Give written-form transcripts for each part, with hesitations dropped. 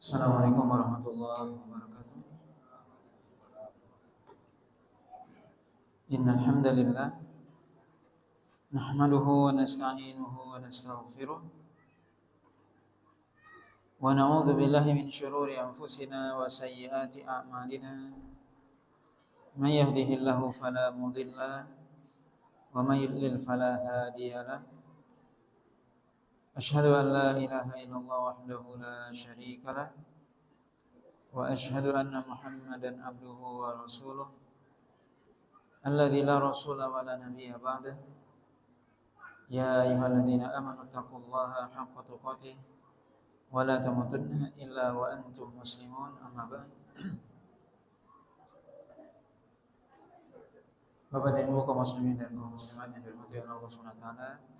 Assalamualaikum warahmatullahi wabarakatuh. Innal hamdalillah nahmaduhu wa nasta'inuhu wa nastaghfiruh wa na'udzu billahi min shururi anfusina wa sayyiati a'malina. May yahdihillahu fala mudilla wa may yudlil fala hadiyalah. Asyhadu an la ilaha illallah wahdahu la syarika lah wa asyhadu anna Muhammadan abduhu wa rasuluh alladzi la rasula wa la nabiyya ba'dah. Ya ayyuhalladzina amanu taqullaha haqqa tuqatih wa la tamutunna illa wa antum muslimun. Amma ba'd. Bapak dan Ibu kaum muslimin dan kaum muslimat yang dirahmati Allah Subhanahu wa taala.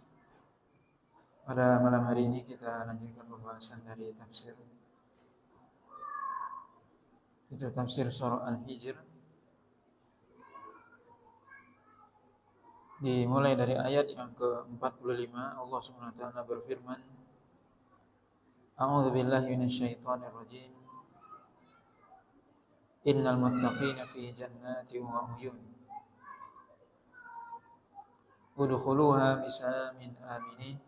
Pada malam hari ini kita lanjutkan pembahasan dari tafsir surah Al-Hijr. Dimulai dari ayat yang ke-45, Allah Subhanahu wa taala berfirman, A'udzu billahi minasyaitonir rajim. Innal muttaqina fi jannatin wa uyun. Udkhuluha bisalamin aminin.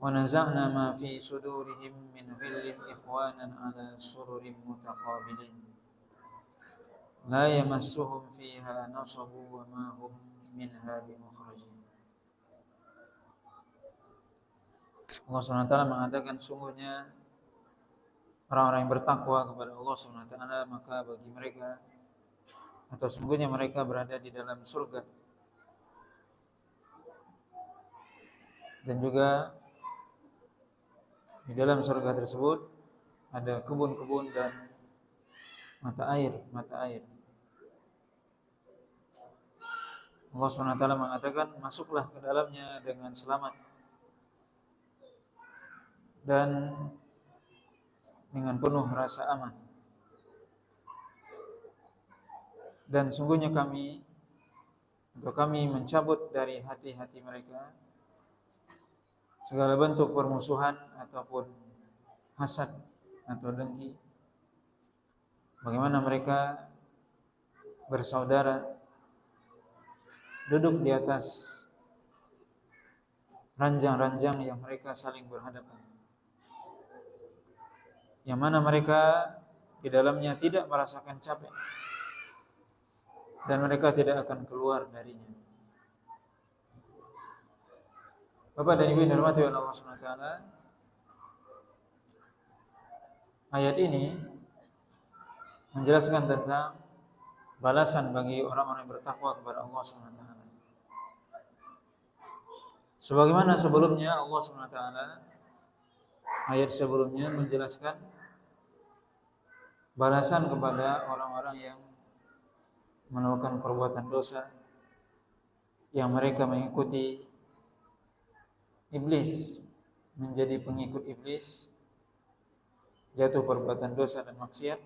Wa naza'na ma fi sudurihim min ghillin ikhwanan 'ala sururin mutaqabilin. La yamassuhum fiha nasabu wa ma hum minha bimukhrajin. Allah SWT mengatakan, sungguhnya orang-orang yang bertakwa kepada Allah SWT, maka bagi mereka, atau sungguhnya mereka berada di dalam surga. Dan juga di dalam surga tersebut ada kebun-kebun dan mata air. Allah SWT mengatakan, masuklah ke dalamnya dengan selamat dan dengan penuh rasa aman. Dan sungguhnya kami mencabut dari hati-hati mereka segala bentuk permusuhan ataupun hasad atau dengki. Bagaimana mereka bersaudara duduk di atas ranjang-ranjang yang mereka saling berhadapan, yang mana mereka di dalamnya tidak merasakan capek dan mereka tidak akan keluar darinya. Bapak dan Ibu yang dirahmati Allah Subhanahu wa taala, ayat ini menjelaskan tentang balasan bagi orang-orang yang bertakwa kepada Allah Subhanahu wa taala. Sebagaimana sebelumnya Allah Subhanahu wa taala ayat sebelumnya menjelaskan balasan kepada orang-orang yang melakukan perbuatan dosa, yang mereka mengikuti iblis, menjadi pengikut iblis, jatuh perbuatan dosa dan maksiat.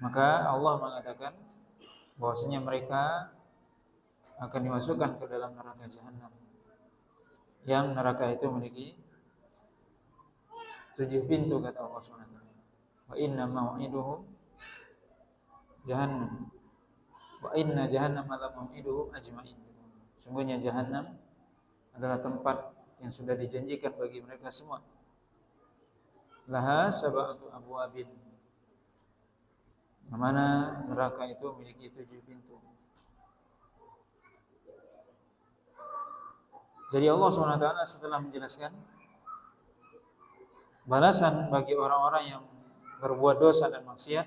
Maka Allah mengatakan bahwasanya mereka akan dimasukkan ke dalam neraka jahanam, yang neraka itu memiliki 7 pintu, kata Allah SWT. Wa inna mau'iduhum jahannam wa inna jahannama la mau'iduhum ajma'in. Sungguhnya jahannam adalah tempat yang sudah dijanjikan bagi mereka semua. Laha sab'atu abwabin, yang mana neraka itu memiliki 7 pintu. Jadi Allah SWT setelah menjelaskan balasan bagi orang-orang yang berbuat dosa dan maksiat,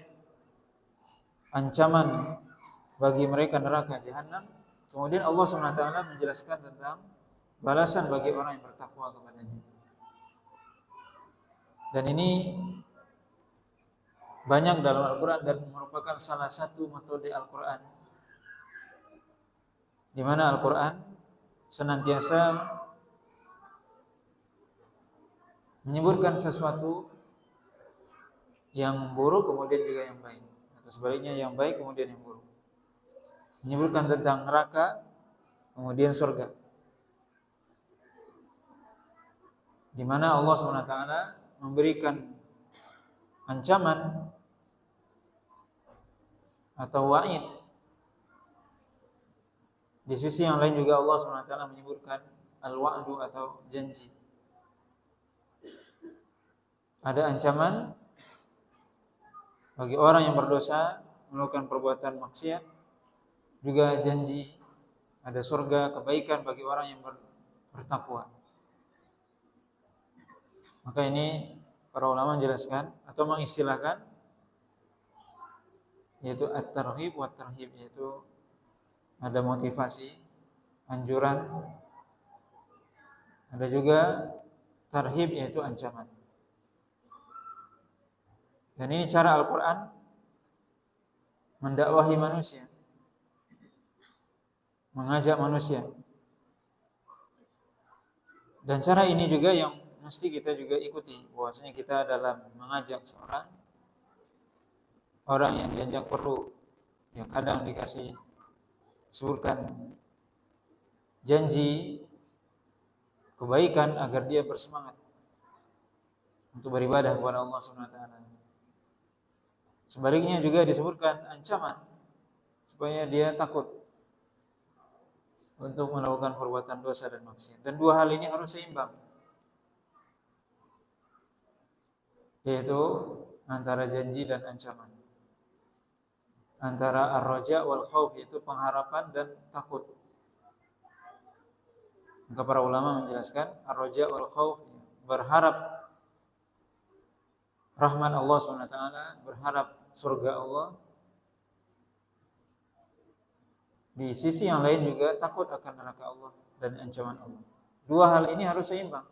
ancaman bagi mereka neraka jahanam, kemudian Allah SWT menjelaskan tentang balasan bagi orang yang bertakwa kepadanya. Dan ini banyak dalam Al-Quran dan merupakan salah satu metode Al-Quran, di mana Al-Quran senantiasa menyebutkan sesuatu yang buruk kemudian juga yang baik, atau sebaliknya yang baik kemudian yang buruk. Menyebutkan tentang neraka kemudian surga. di mana Allah SWT memberikan ancaman atau wa'id. Di sisi yang lain juga Allah SWT menyebutkan al-wa'du atau janji. Ada ancaman bagi orang yang berdosa melakukan perbuatan maksiat, juga janji ada surga kebaikan bagi orang yang bertakwa. Maka ini para ulama menjelaskan atau mengistilahkan yaitu at-targhib wa tarhib, yaitu ada motivasi, anjuran, ada juga tarhib yaitu ancaman. Dan ini cara Al-Quran mendakwahi manusia, mengajak manusia. Dan cara ini juga yang mesti kita juga ikuti, bahwasanya kita dalam mengajak seorang orang yang diajak perlu, yang kadang dikasih sebutkan janji kebaikan agar dia bersemangat untuk beribadah kepada Allah SWT. Sebaliknya juga disebutkan ancaman supaya dia takut untuk melakukan perbuatan dosa dan maksiat. Dan dua hal ini harus seimbang, yaitu antara janji dan ancaman, antara ar-raja wal khauf, yaitu pengharapan dan takut. Maka para ulama menjelaskan ar-raja wal khauf, berharap rahmat Allah SWT, berharap surga Allah. Di sisi yang lain juga takut akan neraka Allah dan ancaman Allah. Dua hal ini harus seimbang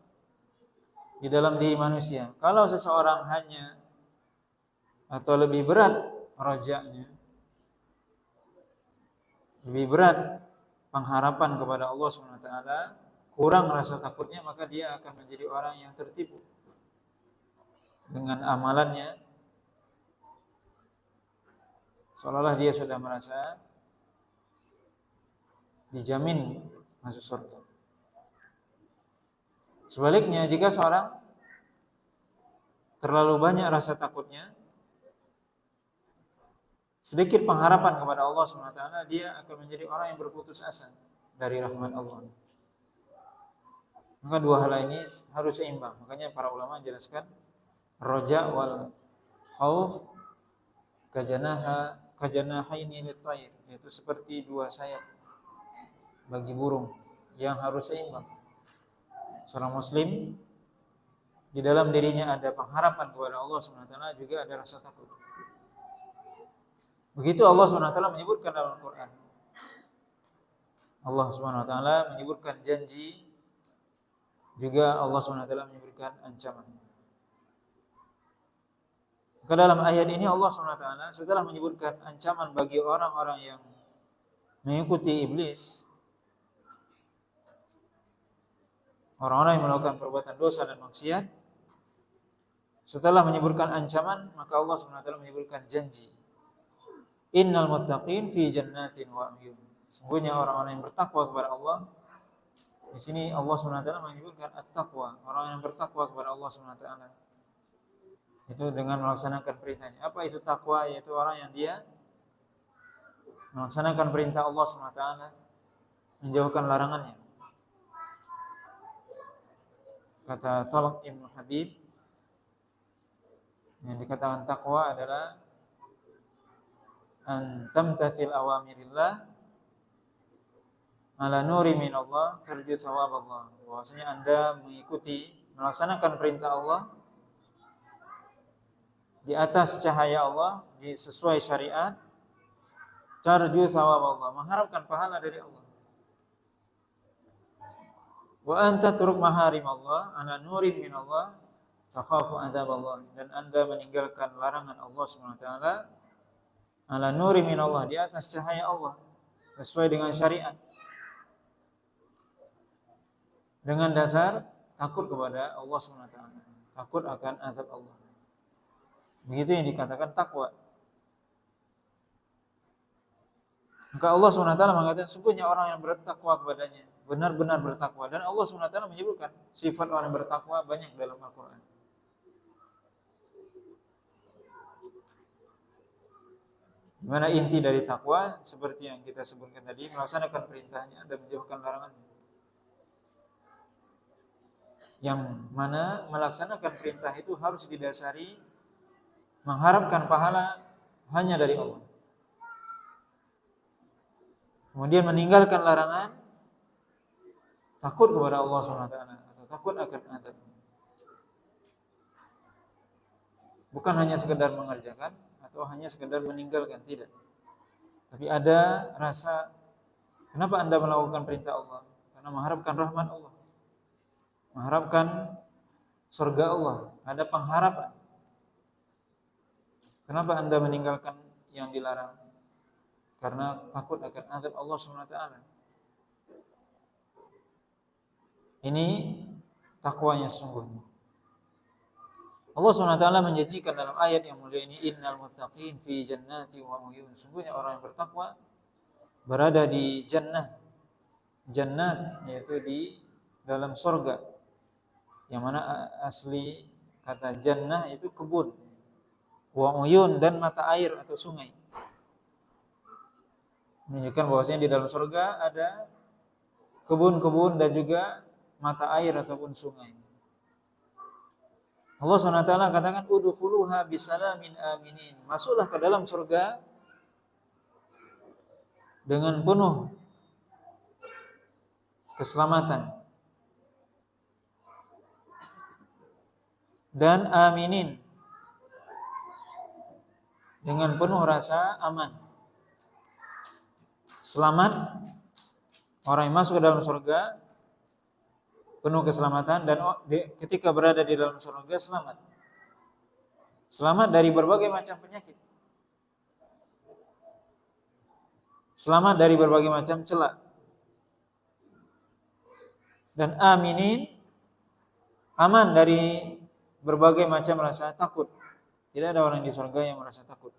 di dalam diri manusia. Kalau seseorang hanya atau lebih berat rajanya, lebih berat pengharapan kepada Allah SWT, kurang rasa takutnya, maka dia akan menjadi orang yang tertipu dengan amalannya, seolah-olah dia sudah merasa dijamin masuk surga. Sebaliknya, jika seorang terlalu banyak rasa takutnya, sedikit pengharapan kepada Allah SWT, dia akan menjadi orang yang berputus asa dari rahmat Allah. Maka dua hal ini harus seimbang. Makanya para ulama jelaskan roja wal khauf kajanahaini lit-tayr, yaitu seperti dua sayap bagi burung yang harus seimbang. Seorang muslim di dalam dirinya ada pengharapan kepada Allah SWT, juga ada rasa takut. Begitu Allah SWT menyebutkan dalam Al-Quran. Allah SWT menyebutkan janji, juga Allah SWT menyebutkan ancaman. Maka dalam ayat ini Allah SWT setelah menyebutkan ancaman bagi orang-orang yang mengikuti iblis, orang-orang yang melakukan perbuatan dosa dan maksiat, setelah menyebutkan ancaman, maka Allah SWT menyebutkan janji. Innal muttaqin fi jannatin wa uyun. Sungguhnya orang-orang yang bertakwa kepada Allah. Di sini Allah SWT menyebutkan at-taqwa, orang yang bertakwa kepada Allah SWT. Itu dengan melaksanakan perintahnya. Apa itu takwa? Yaitu orang yang dia melaksanakan perintah Allah SWT, menjauhkan larangannya. Kata Talq Ibn Habib, yang dikatakan takwa adalah an tamtathil awamirillah ala nuri minallah tarju thawab Allah. Bahwasanya Anda mengikuti, melaksanakan perintah Allah di atas cahaya Allah, sesuai syariat, tarju thawab Allah, mengharapkan pahala dari Allah. Wa anta turuk maharim Allah ala nuri minallah takhafu adzab Allah. Dan Anda meninggalkan larangan Allah SWT ala nuri minallah, di atas cahaya Allah, sesuai dengan syariat, dengan dasar takut kepada Allah SWT, takut akan azab Allah. Begitu yang dikatakan takwa. Maka Allah SWT mengatakan sungguhnya orang yang bertakwa kepadanya, benar-benar bertakwa. Dan Allah SWT menyebutkan sifat orang bertakwa banyak dalam Al-Quran. Di mana inti dari takwa seperti yang kita sebutkan tadi, melaksanakan perintahnya dan menjauhkan larangannya. Yang mana melaksanakan perintah itu harus didasari mengharapkan pahala hanya dari Allah. Kemudian meninggalkan larangan takut kepada Allah SWT atau takut akan azab. Bukan hanya sekedar mengerjakan atau hanya sekedar meninggalkan, tidak. Tapi ada rasa, kenapa Anda melakukan perintah Allah? Karena mengharapkan rahmat Allah, mengharapkan surga Allah, ada pengharapan. Kenapa Anda meninggalkan yang dilarang? Karena takut akan azab Allah SWT. Ini takwanya sesungguhnya. Allah SWT menjanjikan dalam ayat yang mulia ini, innal muttaqin fi jannati wa uyun. Sungguhnya orang yang bertakwa berada di jannah. Jannat yaitu di dalam surga. Yang mana asli kata jannah itu kebun. Wa uyun dan mata air atau sungai. Menunjukkan bahwasanya di dalam surga ada kebun-kebun dan juga mata air ataupun sungai. Allah SWT katakan udkhuluha bisalamin aminin. Masuklah ke dalam surga dengan penuh keselamatan dan aminin, dengan penuh rasa aman. Selamat orang yang masuk ke dalam surga penuh keselamatan, dan ketika berada di dalam surga selamat. Selamat dari berbagai macam penyakit. Selamat dari berbagai macam celak. Dan aminin, aman dari berbagai macam rasa takut. Tidak ada orang di surga yang merasa takut.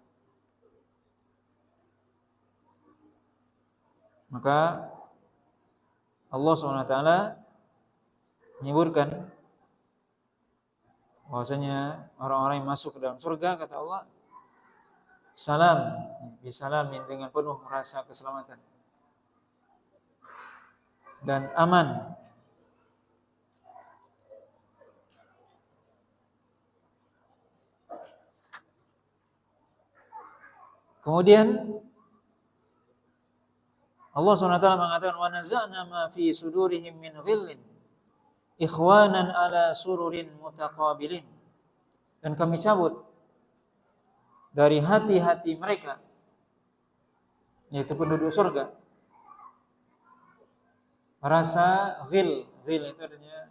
Maka Allah SWT menyebutkan bahwasanya orang-orang yang masuk ke dalam surga, kata Allah, salam, bisalamin, dengan penuh rasa keselamatan dan aman. Kemudian Allah SWT mengatakan wa naza'na ma fi sudurihim min ghillin ikhwanan ala sururin mutaqabilin. Dan kami cabut dari hati-hati mereka, yaitu penduduk surga, rasa ghil. Ghil itu artinya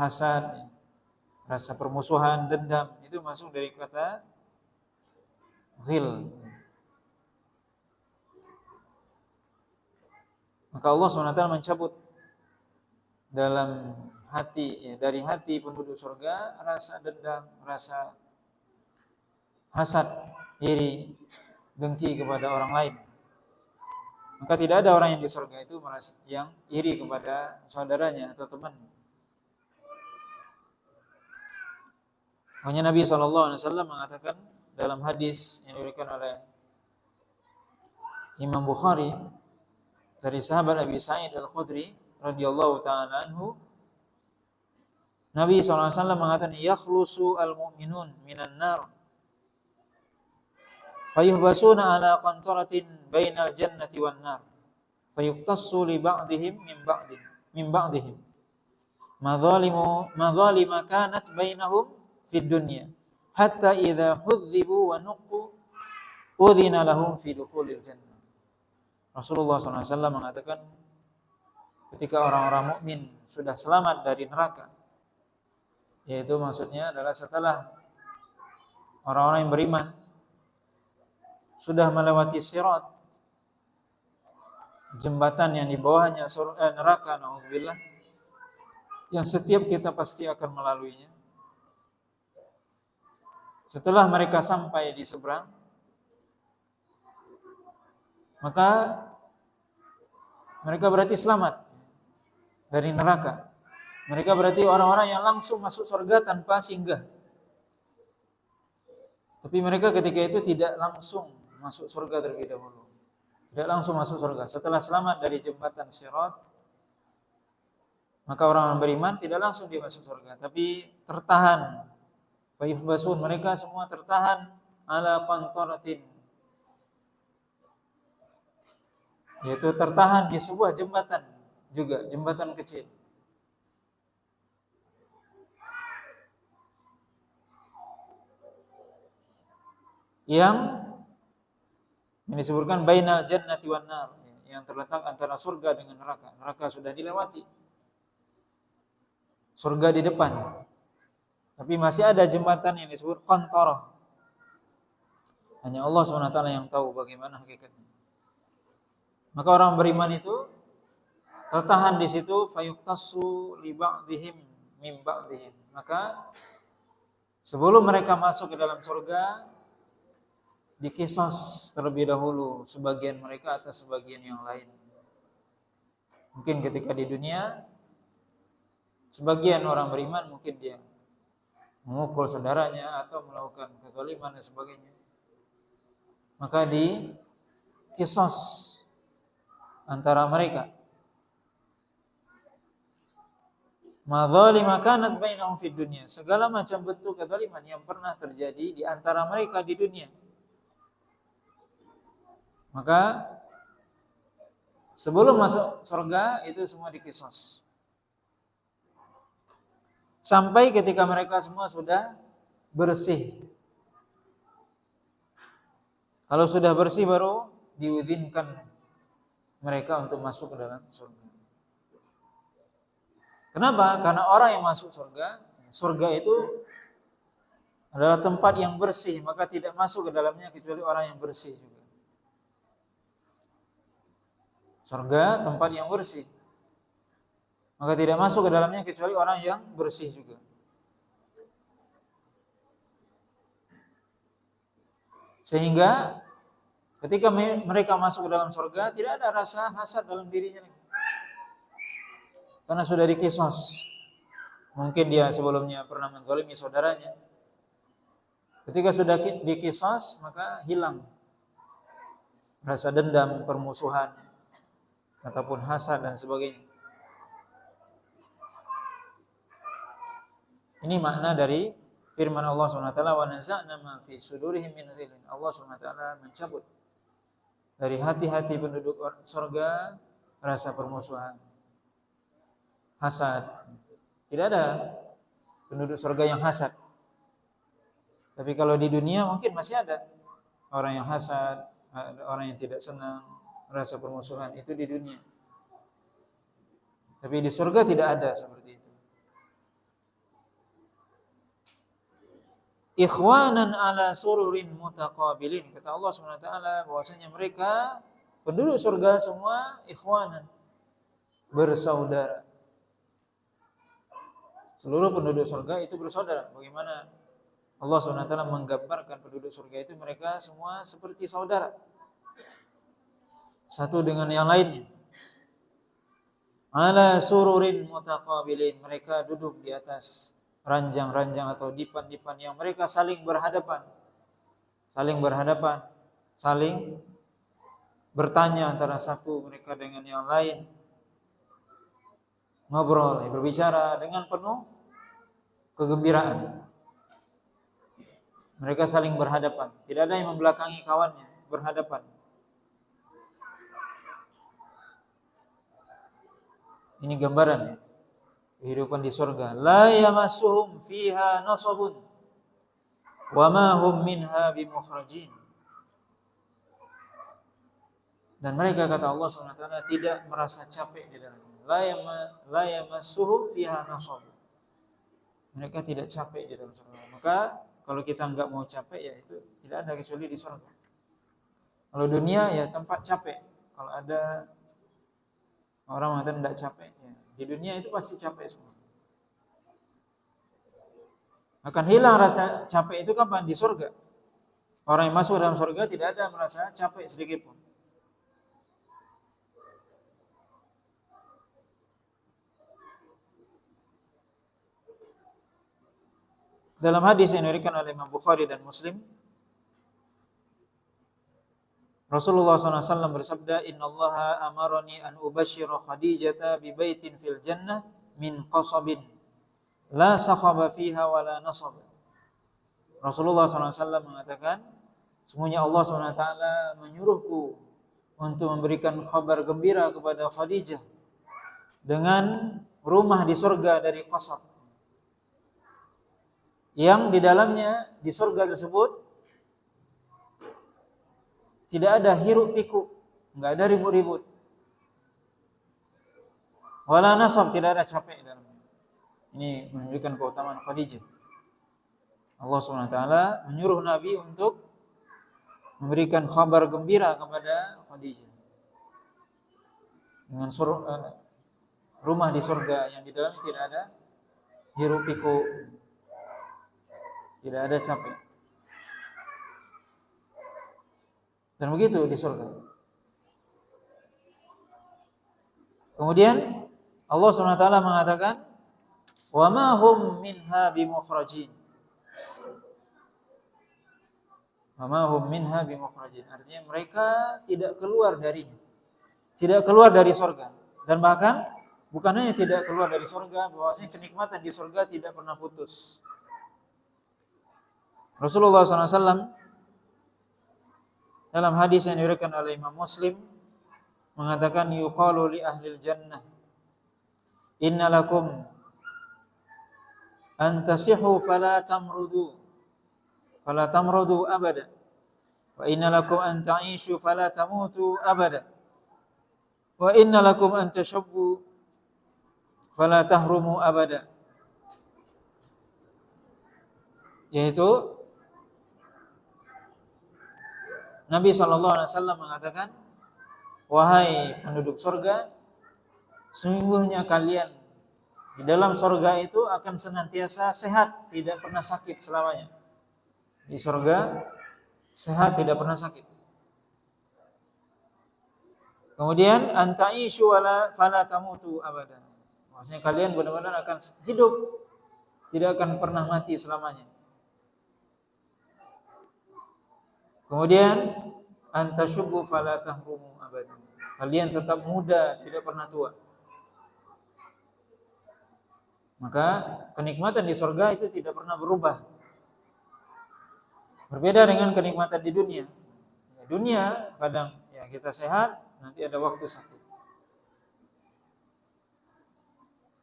hasad, rasa permusuhan, dendam. Itu masuk dari kata ghil. Maka Allah SWT mencabut dalam hati, dari hati penduduk surga rasa dendam, rasa hasad, iri, dengki kepada orang lain. Maka tidak ada orang yang di surga itu merasa yang iri kepada saudaranya atau temannya. Hanya Nabi SAW mengatakan dalam hadis yang diberikan oleh Imam Bukhari dari sahabat Abi Sa'id Al-Khudri radhiyallahu ta'ala anhu, Nabi SAW mengatakan yakhlusu al-mu'minun minan nar fayuhbasuna ala qantaratin bainal jannati wan nar fayuqtassu li ba'dihim min ba'dihim madhalima kanat bainahum fid dunya hatta idza hudzibu wa nuqqu udhina lahum fi dukhulil jannah. Rasulullah SAW mengatakan ketika orang-orang mukmin sudah selamat dari neraka, yaitu maksudnya adalah setelah orang-orang yang beriman sudah melewati sirat, jembatan yang di bawahnya neraka, naudzubillah, yang setiap kita pasti akan melaluinya. Setelah mereka sampai di seberang, maka mereka berarti selamat dari neraka. Mereka berarti orang-orang yang langsung masuk surga tanpa singgah. Tapi mereka ketika itu tidak langsung masuk surga terlebih dahulu. Tidak langsung masuk surga. Setelah selamat dari jembatan Sirat, maka orang beriman tidak langsung dia masuk surga, tapi tertahan. Fayuhbasun, mereka semua tertahan ala qantaratin, yaitu tertahan di sebuah jembatan juga, jembatan kecil. Yang disebutkan bainal jannati wan nar, yang terletak antara surga dengan neraka. Neraka sudah dilewati, surga di depan. Tapi masih ada jembatan yang disebut qantarah. Hanya Allah SWT yang tahu bagaimana hakikatnya. Maka orang beriman itu tertahan di situ, fayuqtasu li ba'dihim min ba'dihim. Maka sebelum mereka masuk ke dalam surga, dikisos terlebih dahulu sebagian mereka atas sebagian yang lain. Mungkin ketika di dunia, sebagian orang beriman mungkin dia memukul saudaranya atau melakukan kezaliman dan sebagainya. Maka dikisos antara mereka. Madzalima kanat bainahum fid dunya. Segala macam bentuk kezaliman yang pernah terjadi di antara mereka di dunia. Maka sebelum masuk surga itu semua dikisos. Sampai ketika mereka semua sudah bersih. Kalau sudah bersih baru diizinkan mereka untuk masuk ke dalam surga. Kenapa? Karena orang yang masuk surga, surga itu adalah tempat yang bersih, maka tidak masuk ke dalamnya kecuali orang yang bersih juga. Surga tempat yang bersih, maka tidak masuk ke dalamnya kecuali orang yang bersih juga. Sehingga ketika mereka masuk ke dalam surga, tidak ada rasa hasad dalam dirinya lagi. Karena sudah dikisos. Mungkin dia sebelumnya pernah menzalimi saudaranya. Ketika sudah dikisos, maka hilang rasa dendam, permusuhan, ataupun hasad dan sebagainya. Ini makna dari firman Allah SWT, wa naza'na ma fi sudurihim min ghillin. Allah SWT mencabut dari hati-hati penduduk surga rasa permusuhan, hasad. Tidak ada penduduk surga yang hasad. Tapi kalau di dunia mungkin masih ada orang yang hasad, orang yang tidak senang, rasa permusuhan, itu di dunia. Tapi di surga tidak ada seperti itu. Ikhwanan ala sururin mutaqabilin. Kata Allah SWT bahwasanya mereka penduduk surga semua ikhwanan, bersaudara. Seluruh penduduk surga itu bersaudara. Bagaimana Allah SWT menggambarkan penduduk surga itu mereka semua seperti saudara, satu dengan yang lainnya. Ala sururin mutaqabilin. Mereka duduk di atas ranjang-ranjang atau dipan-dipan yang mereka saling berhadapan, saling bertanya antara satu mereka dengan yang lain, ngobrol, berbicara dengan penuh kegembiraan. Mereka saling berhadapan, tidak ada yang membelakangi kawannya, berhadapan. Ini gambaran kehidupan di surga. La yamassuhum fiha nasabun wa ma hum minha bimukhrajin. Dan mereka, kata Allah SWT, tidak merasa capek di dalamnya. La yamassuhum fiha nasabun. Mereka tidak capek di dalam surga. Maka kalau kita enggak mau capek, ya itu tidak ada kecuali di surga. Kalau dunia ya tempat capek. Kalau ada orang mengatakan tidak capek, ya di dunia itu pasti capek semua. Akan hilang rasa capek itu kapan? Di surga. Orang yang masuk dalam surga tidak ada merasa capek sedikit pun. Dalam hadis yang diriwayatkan oleh Imam Bukhari dan Muslim, Rasulullah SAW bersabda, Innallaha amarani an ubashshira Khadijata bi baitin fil jannah min qasabin la sakhaba fiha wa la nasab. Rasulullah SAW mengatakan, sesungguhnya Allah SWT menyuruhku untuk memberikan kabar gembira kepada Khadijah dengan rumah di surga dari qasab, yang di dalamnya, di surga tersebut tidak ada hiruk pikuk, enggak ada ribut-ribut. Wala nasab, tidak ada capek dalamnya. Ini menunjukkan keutamaan Khadijah. Allah SWT menyuruh Nabi untuk memberikan kabar gembira kepada Khadijah dengan rumah di surga yang di dalamnya tidak ada hiruk pikuk, tidak ada capek. Dan begitu di surga. Kemudian Allah SWT mengatakan, wa ma hum minha bimukhrajin. Wa ma hum minha bimukhrajin. Artinya mereka tidak keluar darinya. Tidak keluar dari surga. Dan bahkan bukan hanya tidak keluar dari surga, bahwasanya kenikmatan di surga tidak pernah putus. Rasulullah SAW dalam hadis yang diriwayatkan oleh Imam Muslim mengatakan, yuqalu li ahlil jannah inna lakum an tasihu fala tamrudu abada wa inna lakum an ta'ishu fala tamutu abada wa inna lakum an tashabbu fala tahrumu abada. Yaitu Nabi SAW mengatakan, wahai penduduk surga, sungguhnya kalian di dalam surga itu akan senantiasa sehat, tidak pernah sakit selamanya. Di surga sehat, tidak pernah sakit. Kemudian anta'ishu wala fala tamutu abadan. Maksudnya kalian benar-benar akan hidup, tidak akan pernah mati selamanya. Kemudian antashubbu fala tahrumu abadan. Kalian tetap muda, tidak pernah tua. Maka kenikmatan di surga itu tidak pernah berubah. Berbeda dengan kenikmatan di dunia. Dunia kadang ya kita sehat, nanti ada waktu sakit.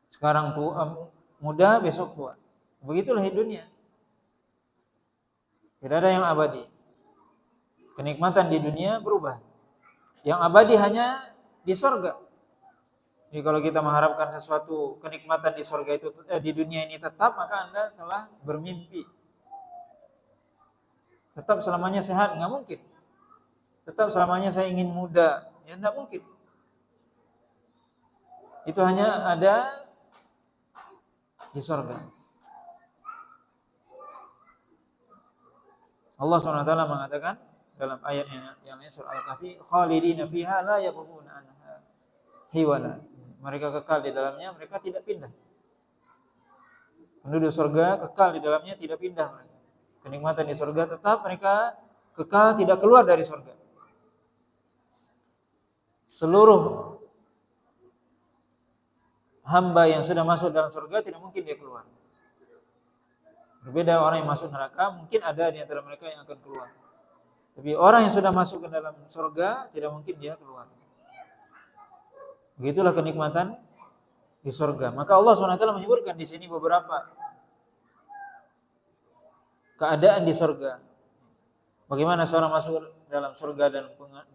Sekarang tua, muda, besok tua. Begitulah hidup dunia. Tidak ada yang abadi. Kenikmatan di dunia berubah. Yang abadi hanya di surga. Jadi kalau kita mengharapkan sesuatu kenikmatan di surga itu di dunia ini tetap, maka Anda telah bermimpi. Tetap selamanya sehat, nggak mungkin. Tetap selamanya saya ingin muda, ya nggak mungkin. Itu hanya ada di surga. Allah SWT mengatakan dalam ayat yang lain surah Al-Kahfi, khalidina fiha la yabghuna anha hiwala. Mereka kekal di dalamnya, mereka tidak pindah. Penduduk surga kekal di dalamnya, tidak pindah mereka. Kenikmatan di surga tetap, mereka kekal, tidak keluar dari surga. Seluruh hamba yang sudah masuk dalam surga tidak mungkin dia keluar. Berbeda orang yang masuk neraka, mungkin ada di antara mereka yang akan keluar. Tapi orang yang sudah masuk ke dalam surga tidak mungkin dia keluar. Begitulah kenikmatan di surga. Maka Allah SWT menyebutkan di sini beberapa keadaan di surga. Bagaimana seorang masuk dalam surga dan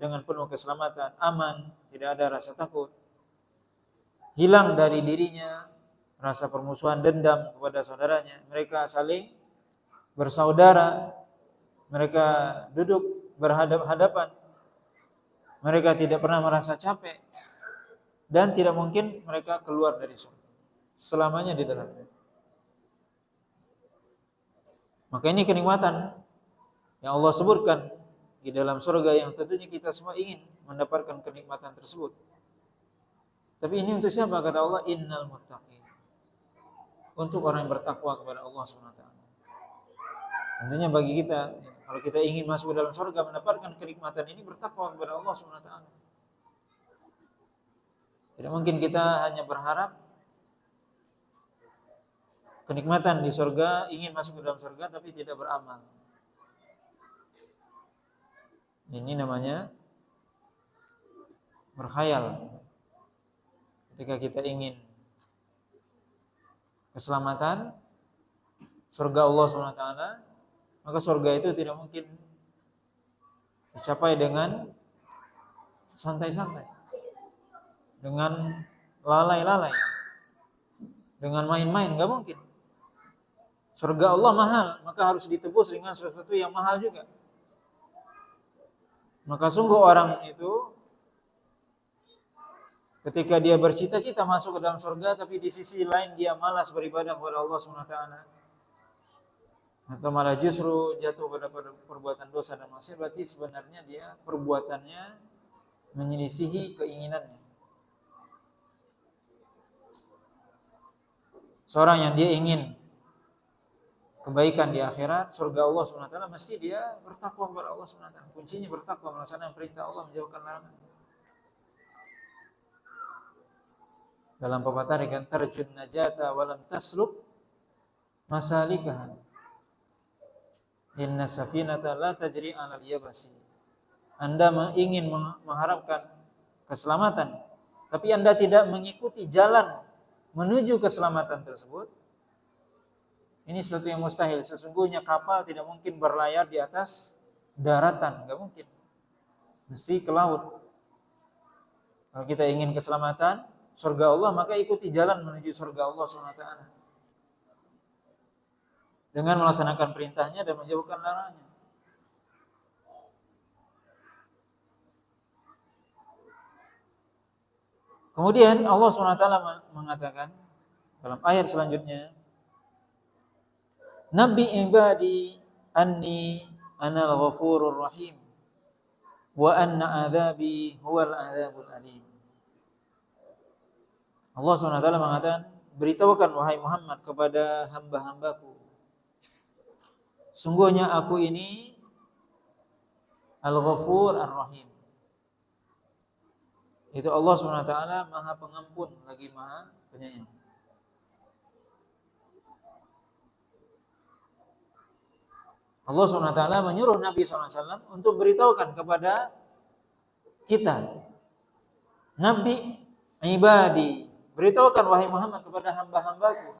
dengan penuh keselamatan, aman, tidak ada rasa takut. Hilang dari dirinya rasa permusuhan, dendam kepada saudaranya. Mereka saling bersaudara. Mereka duduk berhadap-hadapan. Mereka tidak pernah merasa capek. Dan tidak mungkin mereka keluar dari surga. Selamanya di dalamnya. Maka ini kenikmatan yang Allah sebutkan di dalam surga yang tentunya kita semua ingin mendapatkan kenikmatan tersebut. Tapi ini untuk siapa? Kata Allah, innal muttaqin. Untuk orang yang bertakwa kepada Allah SWT. Tentunya bagi kita, kalau kita ingin masuk ke dalam surga, mendapatkan kenikmatan ini, bertakwa kepada Allah Subhanahu wa taala. Tidak mungkin kita hanya berharap kenikmatan di surga, ingin masuk ke dalam surga tapi tidak beramal. Ini namanya berkhayal. Ketika kita ingin keselamatan surga Allah Subhanahu wa taala, maka surga itu tidak mungkin dicapai dengan santai-santai, dengan lalai-lalai, dengan main-main, enggak mungkin. Surga Allah mahal, maka harus ditebus dengan sesuatu yang mahal juga. Maka sungguh orang itu ketika dia bercita-cita masuk ke dalam surga, tapi di sisi lain dia malas beribadah kepada Allah Subhanahu wa taala, atau malah justru jatuh pada perbuatan dosa dan maksiat, berarti sebenarnya dia perbuatannya menyelisihi keinginannya. Seorang yang dia ingin kebaikan di akhirat, surga Allah Subhanahu wa taala, mesti dia bertakwa kepada Allah Subhanahu wa taala. Kuncinya bertakwa, melaksanakan perintah Allah, menjauhkan larangan. Dalam pepatah dengan tarjun najata walam tasluk masalikaha. Inna safinata la tajri 'alal yabasi. Anda ingin mengharapkan keselamatan, tapi Anda tidak mengikuti jalan menuju keselamatan tersebut. Ini sesuatu yang mustahil. Sesungguhnya kapal tidak mungkin berlayar di atas daratan, enggak mungkin. Mesti ke laut. Kalau kita ingin keselamatan, surga Allah, maka ikuti jalan menuju surga Allah SWT dengan melaksanakan perintahnya dan menjauhkan larangannya. Kemudian Allah SWT mengatakan dalam ayat selanjutnya, Nabi ibadi anni anal ghafurur rahim wa anna adzabi huwal adzabul alim. Allah SWT mengatakan, beritahukan wahai Muhammad kepada hamba-hambaku, sungguhnya aku ini Al-Ghafur Ar-Rahim. Itu Allah SWT Maha Pengampun lagi Maha Penyayang. Allah SWT menyuruh Nabi SAW untuk beritahukan kepada kita, Nabi ibadi, beritahukan wahai Muhammad kepada hamba-hambaku.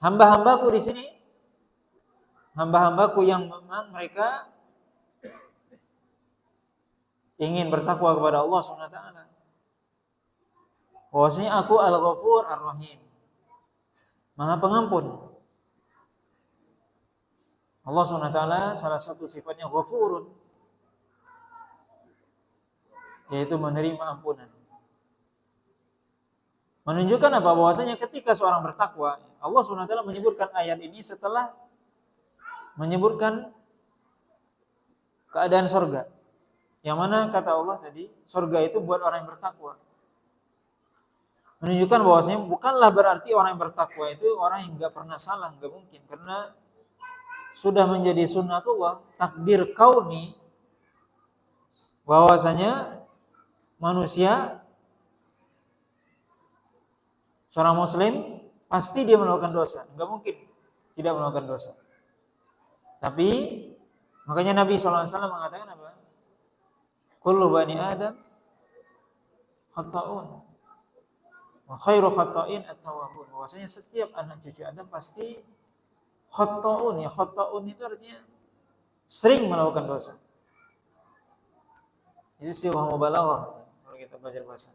Hamba-hambaku di sini, hamba-hambaku yang memang mereka ingin bertakwa kepada Allah SWT. Bahwasanya aku Al-Ghafur Ar-Rahim, Maha Pengampun. Allah SWT salah satu sifatnya Ghafurun, yaitu menerima ampunan. Menunjukkan apa? Bahwasanya ketika seorang bertakwa, Allah SWT menyebutkan ayat ini setelah menyebutkan keadaan surga. Yang mana kata Allah tadi, surga itu buat orang yang bertakwa. Menunjukkan bahwasanya bukanlah berarti orang yang bertakwa itu orang yang enggak pernah salah, enggak mungkin. Karena sudah menjadi sunnatullah, takdir kauni, bahwasanya manusia, seorang muslim pasti dia melakukan dosa, enggak mungkin tidak melakukan dosa. Tapi makanya Nabi SAW mengatakan apa? Kullu bani Adam khata'un wa khairu khata'in at-tawwabun. Bahwasanya setiap anak cucu Adam pasti khata'un. Ya, khata'un itu artinya sering melakukan dosa. Itu siwah mubalaghah kalau kita belajar bahasa.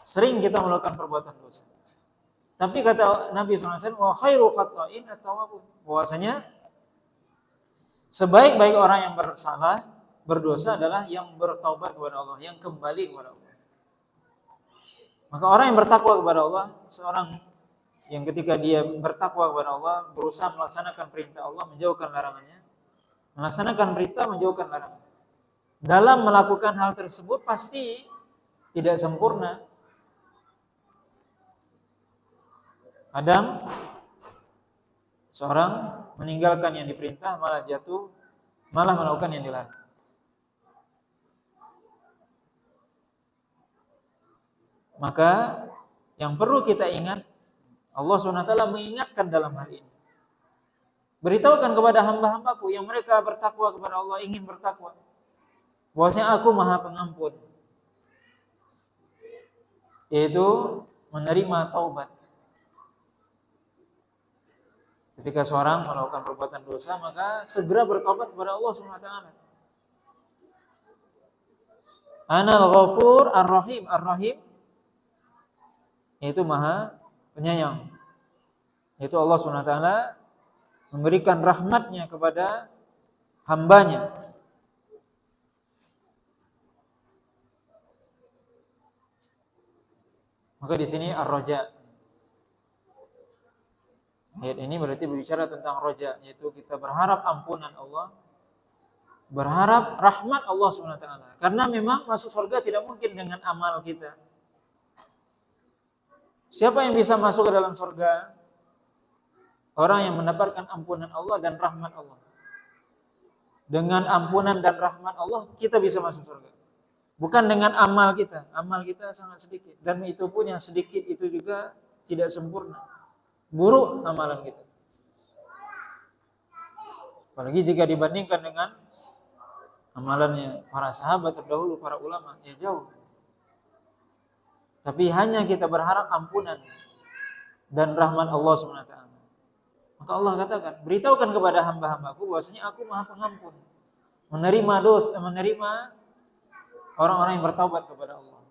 Sering kita melakukan perbuatan dosa. Tapi kata Nabi SAW, wa khairu khata'in at-tawwabun. Bahwasanya sebaik-baik orang yang bersalah, berdosa adalah yang bertaubat kepada Allah, yang kembali kepada Allah. Maka orang yang bertakwa kepada Allah, seorang yang ketika dia bertakwa kepada Allah, berusaha melaksanakan perintah Allah, menjauhkan larangannya, melaksanakan perintah, menjauhkan larangan. Dalam melakukan hal tersebut pasti tidak sempurna. Kadang seorang meninggalkan yang diperintah, malah melakukan yang dilarang. Maka yang perlu kita ingat, Allah SWT mengingatkan dalam hal ini. Beritahukan kepada hamba-hambaku yang mereka bertakwa kepada Allah, ingin bertakwa, bahwasanya aku Maha Pengampun, yaitu menerima taubat. Ketika seorang melakukan perbuatan dosa, maka segera bertobat kepada Allah SWT. Anal Ghafur Ar-Rahim. Ar-Rahim yaitu Maha Penyayang. Yaitu Allah SWT memberikan rahmatnya kepada hambanya. Maka di sini ar-raja. Ayat ini berarti berbicara tentang roja, yaitu kita berharap ampunan Allah, berharap rahmat Allah SWT. Karena memang masuk surga tidak mungkin dengan amal kita. Siapa yang bisa masuk ke dalam surga? Orang yang mendapatkan ampunan Allah dan rahmat Allah. Dengan ampunan dan rahmat Allah kita bisa masuk surga. Bukan dengan amal kita. Amal kita sangat sedikit. Dan itu pun yang sedikit itu juga tidak sempurna. Buruk amalan kita. Apalagi jika dibandingkan dengan amalannya para sahabat terdahulu, para ulama, ya jauh. Tapi hanya kita berharap ampunan dan rahmat Allah SWT. Maka Allah katakan, beritahukan kepada hamba-hambaku bahwasanya aku Maha Pengampun, menerima dosa, menerima orang-orang yang bertaubat kepada Allah.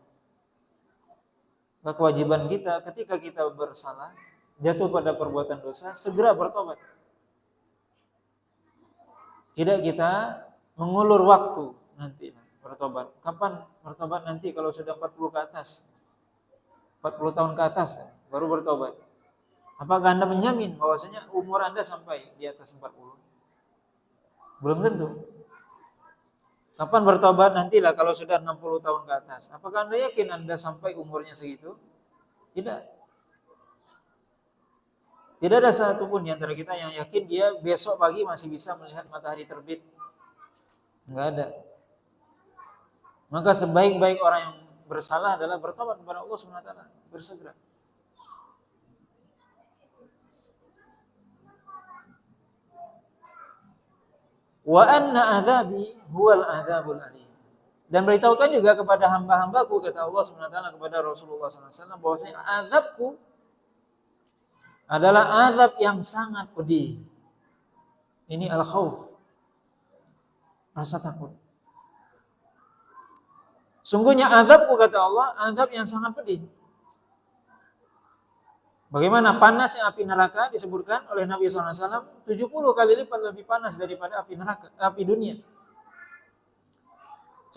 Maka kewajiban kita ketika kita bersalah, jatuh pada perbuatan dosa, segera bertobat. Tidak kita mengulur waktu nanti bertobat. Kapan bertobat nanti kalau sudah 40 ke atas? 40 tahun ke atas kan, baru bertobat. Apakah Anda menjamin bahwasanya umur Anda sampai di atas 40? Belum tentu. Kapan bertobat? Nantilah kalau sudah 60 tahun ke atas. Apakah Anda yakin Anda sampai umurnya segitu? Tidak. Tidak ada satupun di antara kita yang yakin dia besok pagi masih bisa melihat matahari terbit. Enggak ada. Maka sebaik-baik orang yang bersalah adalah bertobat kepada Allah SWT, bersegera. Wa anna adzabi huwal adzabul alim. Dan beritahukan juga kepada hamba-hambaku, kata Allah SWT kepada Rasulullah SAW, bahwasanya azabku adalah azab yang sangat pedih. Ini al-khauf, rasa takut. Sungguhnya azabku, kata Allah, azab yang sangat pedih. Bagaimana panasnya api neraka disebutkan oleh Nabi SAW 70 kali lipat lebih panas daripada api neraka, api dunia.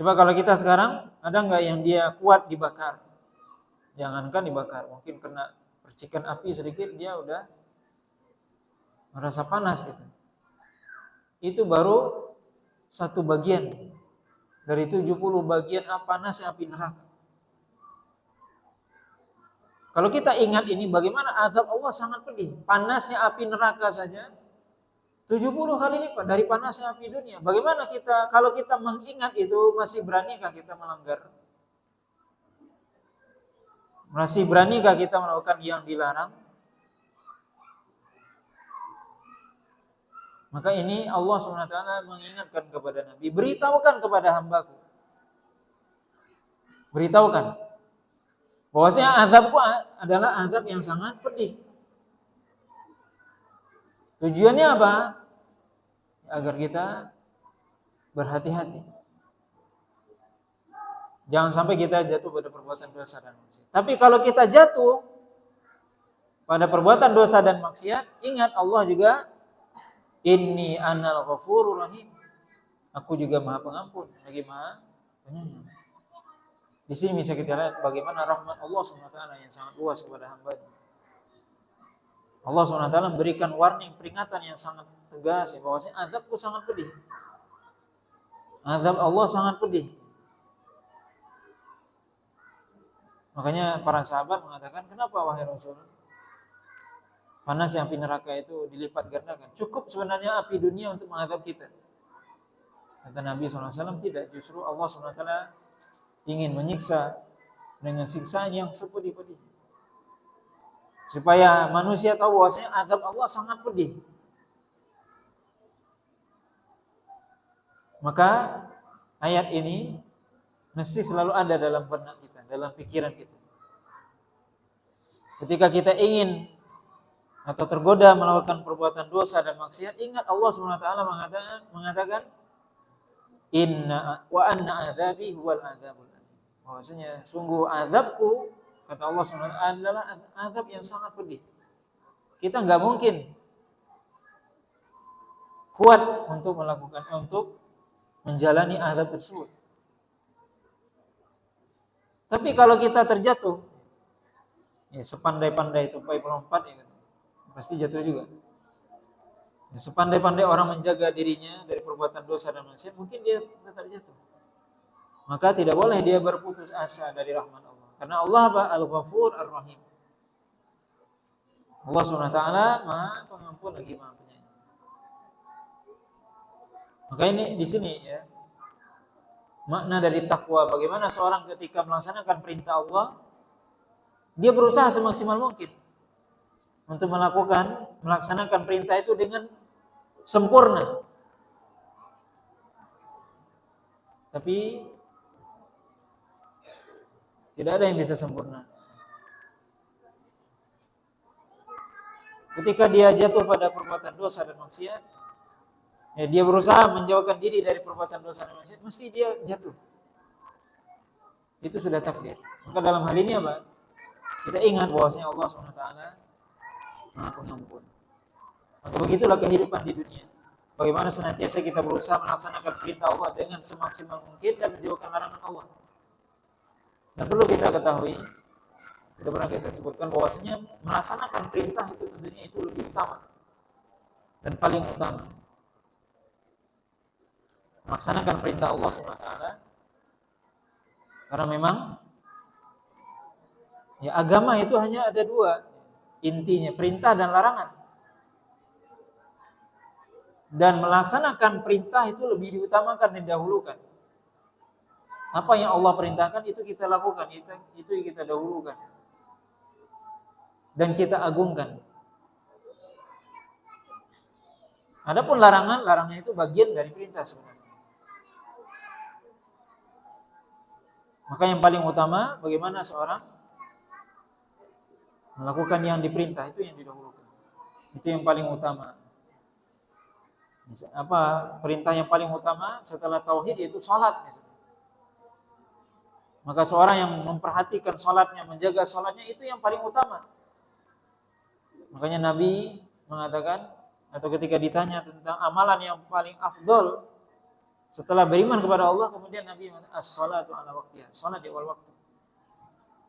Coba kalau kita sekarang, ada nggak yang dia kuat dibakar? Jangankan dibakar, mungkin kena percikan api sedikit dia udah merasa panas gitu. Itu baru satu bagian dari 70 bagian panasnya api neraka. Kalau kita ingat ini, bagaimana azab Allah sangat pedih. Panasnya api neraka saja 70 kali lipat dari panasnya api dunia. Bagaimana kita, kalau kita mengingat itu, masih beranikah kita melanggar? Masih beranikah kita melakukan yang dilarang? Maka ini Allah SWT mengingatkan kepada Nabi, beritahukan kepada hambaku. Beritahukan bahwasanya azabku adalah azab yang sangat pedih. Tujuannya apa? Agar kita berhati-hati. Jangan sampai kita jatuh pada perbuatan dosa dan maksiat. Tapi kalau kita jatuh pada perbuatan dosa dan maksiat, ingat Allah juga, Inni anal ghafurur rahim. Aku juga Maha Pengampun, lagi Maha Penyayang. Di sini bisa kita lihat bagaimana rahmat Allah SWT yang sangat luas kepada hamba-Nya. Allah SWT memberikan warning, peringatan yang sangat tegas ya, bahwasanya azabku sangat pedih. Azab Allah sangat pedih. Makanya para sahabat mengatakan, kenapa wahai Rasul? Panas yang api neraka itu dilipat gandakan. Cukup sebenarnya api dunia untuk mengadab kita. Kata Nabi SAW, tidak. Justru Allah SWT ingin menyiksa dengan siksaan yang sepedih-pedih. Supaya manusia tahu bahwasanya azab Allah sangat pedih. Maka ayat ini mesti selalu ada dalam benak kita, dalam pikiran kita. Ketika kita ingin atau tergoda melakukan perbuatan dosa dan maksiat, ingat Allah SWT mengatakan inna wa anna adzabi huwal adzabul alim. Bahwasanya sungguh azabku, kata Allah SWT, adalah azab yang sangat pedih. Kita nggak mungkin kuat untuk menjalani azab tersebut. Tapi kalau kita terjatuh, ya sepandai-pandai tupai pelompat, ya, pasti jatuh juga. Ya, sepandai-pandai orang menjaga dirinya dari perbuatan dosa dan maksiat, mungkin dia tetap jatuh. Maka tidak boleh dia berputus asa dari rahmat Allah. Karena Allah Al-Ghafur Ar-Rahim. Allah SWT Maha Pengampun lagi Maha Penyayang. Maka ini di sini ya, makna dari takwa, bagaimana seorang ketika melaksanakan perintah Allah, dia berusaha semaksimal mungkin untuk melaksanakan perintah itu dengan sempurna. Tapi tidak ada yang bisa sempurna. Ketika dia jatuh pada perbuatan dosa dan maksiat, ya dia berusaha menjauhkan diri dari perbuatan dosa dan maksiat, mesti dia jatuh. Itu sudah takdir. Maka dalam hal ini apa? Kita ingat bahwasanya Allah SWT Maha Pengampun. Maka begitulah kehidupan di dunia. Bagaimana senantiasa kita berusaha melaksanakan perintah Allah dengan semaksimal mungkin dan menjauhkan larangan Allah. Dan perlu kita ketahui, sudah pernah saya sebutkan bahwasanya melaksanakan perintah itu tentunya itu lebih utama dan paling utama. Melaksanakan perintah Allah SWT, karena memang ya agama itu hanya ada dua intinya, perintah dan larangan. Dan melaksanakan perintah itu lebih diutamakan dan didahulukan. Apa yang Allah perintahkan itu kita lakukan, itu yang kita dahulukan dan kita agungkan. Adapun larangan itu bagian dari perintah sebenarnya. Maka yang paling utama bagaimana seorang melakukan yang diperintah, itu yang didahulukan. Itu yang paling utama. Apa perintah yang paling utama setelah tauhid, yaitu salat. Maka seorang yang memperhatikan salatnya, menjaga salatnya, itu yang paling utama. Makanya Nabi mengatakan, atau ketika ditanya tentang amalan yang paling afdol setelah beriman kepada Allah, kemudian Nabi mengatakan as-salatu ala waqtiha, salat di awal waktu.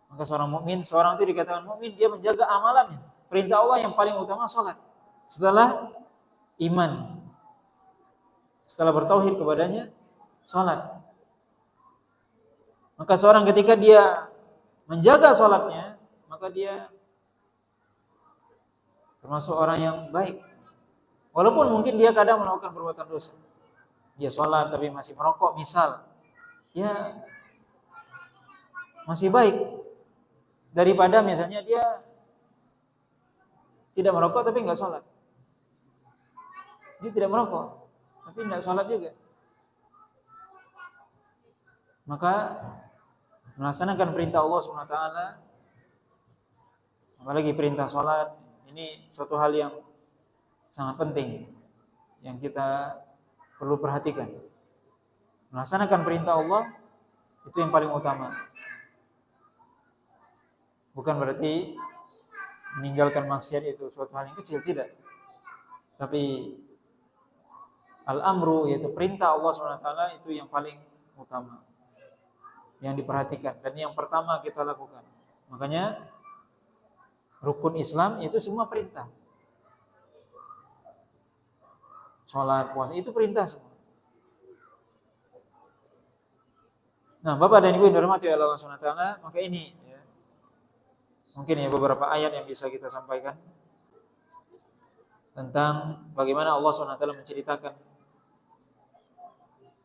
Maka seorang itu dikatakan mukmin, dia menjaga amalannya. Perintah Allah yang paling utama salat. Setelah iman, setelah bertauhid kepadanya, salat. Maka seorang ketika dia menjaga salatnya, maka dia termasuk orang yang baik. Walaupun mungkin dia kadang melakukan perbuatan dosa. Dia salat tapi masih merokok misal. Ya masih baik daripada misalnya dia tidak merokok tapi enggak salat. Dia tidak merokok tapi enggak salat juga. Maka melaksanakan perintah Allah SWT, apalagi perintah salat, ini suatu hal yang sangat penting yang kita perlu perhatikan. Melaksanakan perintah Allah itu yang paling utama. Bukan berarti meninggalkan maksiat itu suatu hal yang kecil, tidak. Tapi al-amru, yaitu perintah Allah SWT, itu yang paling utama, yang diperhatikan dan yang pertama kita lakukan. Makanya rukun Islam itu semua perintah. Sholat, puasa itu perintah semua. Nah, Bapak dan Ibu yang dirahmati Allah SWT, maka ini ya, mungkin ya beberapa ayat yang bisa kita sampaikan tentang bagaimana Allah SWT menceritakan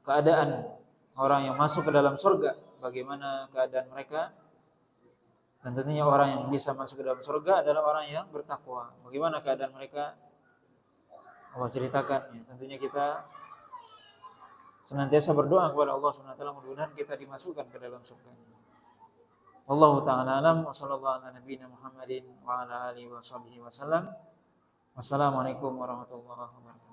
keadaan orang yang masuk ke dalam surga, bagaimana keadaan mereka, dan tentunya orang yang bisa masuk ke dalam surga adalah orang yang bertakwa. Bagaimana keadaan mereka Allah ceritakan. Ya, tentunya kita senantiasa berdoa kepada Allah SWT, mudah-mudahan kita dimasukkan ke dalam surga. Wallahu ta'ala alam wa sallallahu ala nabiyina Muhammadin wa ala alihi wa sahbihi wasallam. Wassalamualaikum warahmatullahi wabarakatuh.